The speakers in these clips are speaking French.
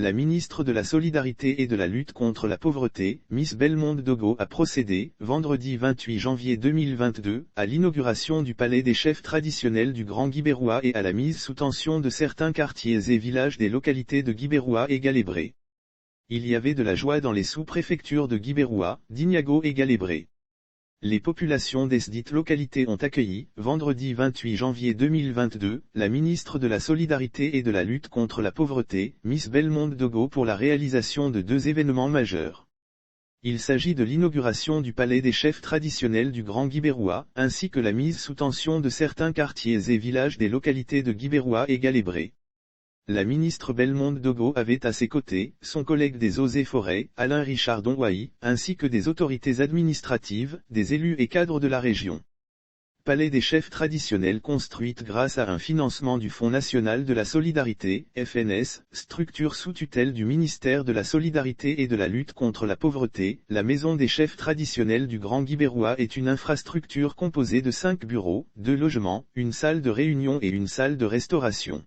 La ministre de la Solidarité et de la lutte contre la pauvreté, Miss Belmonde Dogo a procédé, vendredi 28 janvier 2022, à l'inauguration du palais des chefs traditionnels du Grand Guibéroua et à la mise sous tension de certains quartiers et villages des localités de Guibéroua et Galébré. Il y avait de la joie dans les sous-préfectures de Guibéroua, Dignago et Galébré. Les populations des dites localités ont accueilli, vendredi 28 janvier 2022, la ministre de la Solidarité et de la lutte contre la pauvreté, Miss Belmonde Dogo pour la réalisation de deux événements majeurs. Il s'agit de l'inauguration du palais des chefs traditionnels du Grand Guibéroua, ainsi que la mise sous tension de certains quartiers et villages des localités de Guibéroua et Galébré. La ministre Belmonde Dogo avait à ses côtés, son collègue des Eaux et Forêts, Alain Richard Donwahi, ainsi que des autorités administratives, des élus et cadres de la région. Palais des chefs traditionnels construite grâce à un financement du Fonds national de la solidarité, FNS, structure sous tutelle du ministère de la Solidarité et de la lutte contre la pauvreté. La maison des chefs traditionnels du Grand Guibéroua est une infrastructure composée de 5 bureaux, 2 logements, une salle de réunion et une salle de restauration.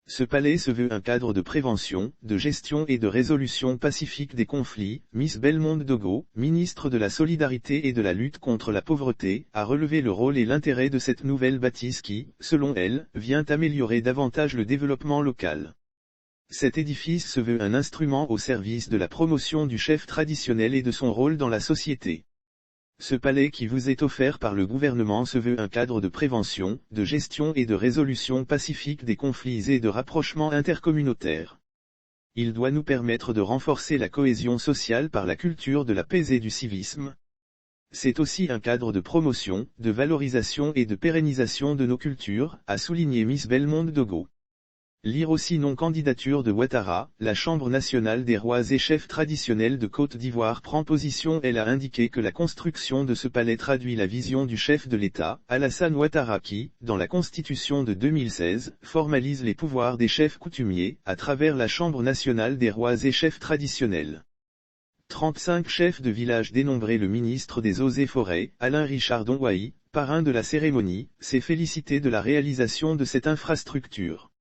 Ce palais se veut un cadre de prévention, de gestion et de résolution pacifique des conflits. Miss Belmonde Dogo, ministre de la Solidarité et de la lutte contre la pauvreté, a relevé le rôle et l'intérêt de cette nouvelle bâtisse qui, selon elle, vient améliorer davantage le développement local. Cet édifice se veut un instrument au service de la promotion du chef traditionnel et de son rôle dans la société. Ce palais qui vous est offert par le gouvernement se veut un cadre de prévention, de gestion et de résolution pacifique des conflits et de rapprochement intercommunautaire. Il doit nous permettre de renforcer la cohésion sociale par la culture de la paix et du civisme. C'est aussi un cadre de promotion, de valorisation et de pérennisation de nos cultures, a souligné Miss Belmonde Dogo. Lire aussi non-candidature de Ouattara, la Chambre nationale des rois et chefs traditionnels de Côte d'Ivoire prend position. Elle a indiqué que la construction de ce palais traduit la vision du chef de l'État, Alassane Ouattara qui, dans la Constitution de 2016, formalise les pouvoirs des chefs coutumiers, à travers la Chambre nationale des rois et chefs traditionnels. 35 chefs de village dénombrés. Le ministre des Eaux et Forêts, Alain Richard Donwahi, parrain de la cérémonie, s'est félicité de la réalisation de cette infrastructure.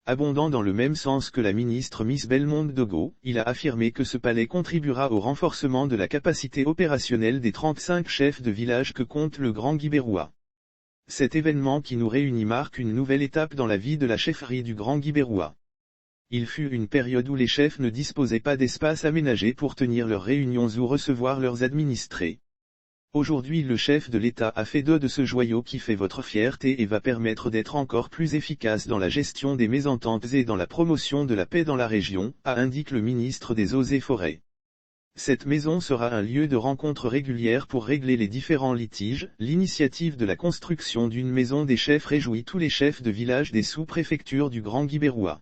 Abondant dans le même sens que la ministre Miss Belmonde Dogo, il a affirmé que ce palais contribuera au renforcement de la capacité opérationnelle des 35 chefs de village que compte le Grand Guibéroua. Cet événement qui nous réunit marque une nouvelle étape dans la vie de la chefferie du Grand Guibéroua. Il fut une période où les chefs ne disposaient pas d'espace aménagé pour tenir leurs réunions ou recevoir leurs administrés. Aujourd'hui le chef de l'État a fait don de ce joyau qui fait votre fierté et va permettre d'être encore plus efficace dans la gestion des mésententes et dans la promotion de la paix dans la région, a indiqué le ministre des Eaux et Forêts. Cette maison sera un lieu de rencontre régulière pour régler les différents litiges. L'initiative de la construction d'une maison des chefs réjouit tous les chefs de village des sous-préfectures du Grand Guibéroua.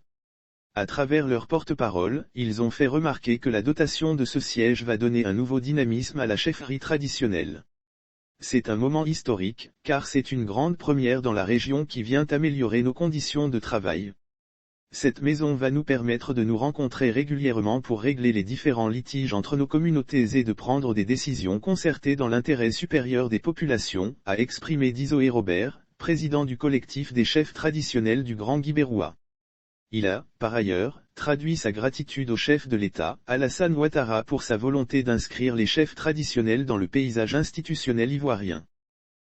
À travers leur porte-parole, ils ont fait remarquer que la dotation de ce siège va donner un nouveau dynamisme à la chefferie traditionnelle. C'est un moment historique, car c'est une grande première dans la région qui vient améliorer nos conditions de travail. Cette maison va nous permettre de nous rencontrer régulièrement pour régler les différents litiges entre nos communautés et de prendre des décisions concertées dans l'intérêt supérieur des populations, a exprimé Dizoé Robert, président du collectif des chefs traditionnels du Grand Guibéroua. Il a, par ailleurs, traduit sa gratitude au chef de l'État, Alassane Ouattara pour sa volonté d'inscrire les chefs traditionnels dans le paysage institutionnel ivoirien.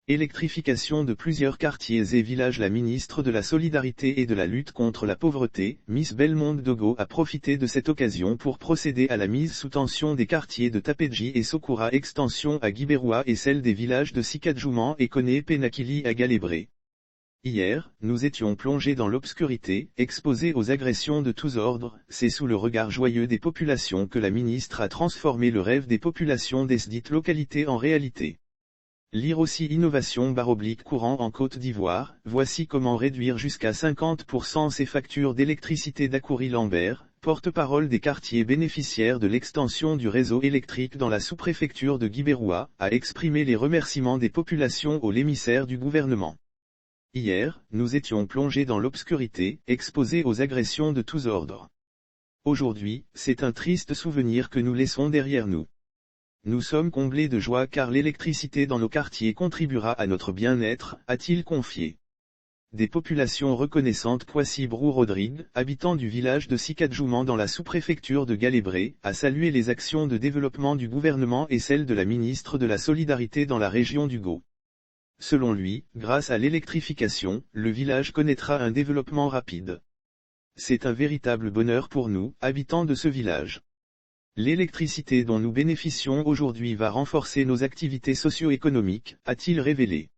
Électrification de plusieurs quartiers et villages. La ministre de la Solidarité et de la lutte contre la pauvreté, Miss Belmonde Dogo a profité de cette occasion pour procéder à la mise sous tension des quartiers de Tapedji et Sokura extension à Guibéroua et celle des villages de Sikadjouman et Koné Penakili à Galébré. Hier, nous étions plongés dans l'obscurité, exposés aux agressions de tous ordres. C'est sous le regard joyeux des populations que la ministre a transformé le rêve des populations des dites localités en réalité. Lire aussi innovation / courant en Côte d'Ivoire, voici comment réduire jusqu'à 50% ses factures d'électricité. Dacoury Lambert, porte-parole des quartiers bénéficiaires de l'extension du réseau électrique dans la sous-préfecture de Guibéroua, a exprimé les remerciements des populations aux émissaires du gouvernement. Hier, nous étions plongés dans l'obscurité, exposés aux agressions de tous ordres. Aujourd'hui, c'est un triste souvenir que nous laissons derrière nous. Nous sommes comblés de joie car l'électricité dans nos quartiers contribuera à notre bien-être, a-t-il confié. Des populations reconnaissantes Poissy-Brou-Rodrigue, habitants du village de Sicadjouman dans la sous-préfecture de Galébré, a salué les actions de développement du gouvernement et celles de la ministre de la Solidarité dans la région du Gau. Selon lui, grâce à l'électrification, le village connaîtra un développement rapide. C'est un véritable bonheur pour nous, habitants de ce village. L'électricité dont nous bénéficions aujourd'hui va renforcer nos activités socio-économiques, a-t-il révélé.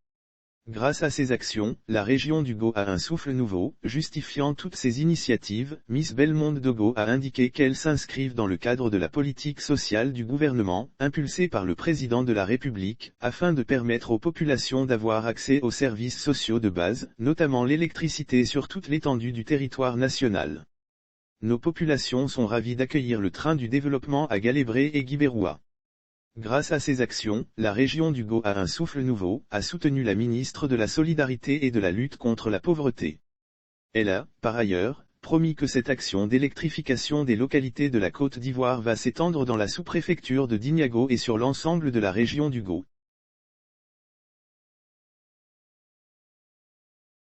Grâce à ces actions, la région du Gau a un souffle nouveau, justifiant toutes ces initiatives. Miss Bellemonde de Gau a indiqué qu'elles s'inscrivent dans le cadre de la politique sociale du gouvernement, impulsée par le président de la République, afin de permettre aux populations d'avoir accès aux services sociaux de base, notamment l'électricité sur toute l'étendue du territoire national. Nos populations sont ravies d'accueillir le train du développement à Galébré et Guibéroua. Grâce à ces actions, la région du Gau a un souffle nouveau, a soutenu la ministre de la Solidarité et de la lutte contre la pauvreté. Elle a, par ailleurs, promis que cette action d'électrification des localités de la Côte d'Ivoire va s'étendre dans la sous-préfecture de Dignago et sur l'ensemble de la région du Gau.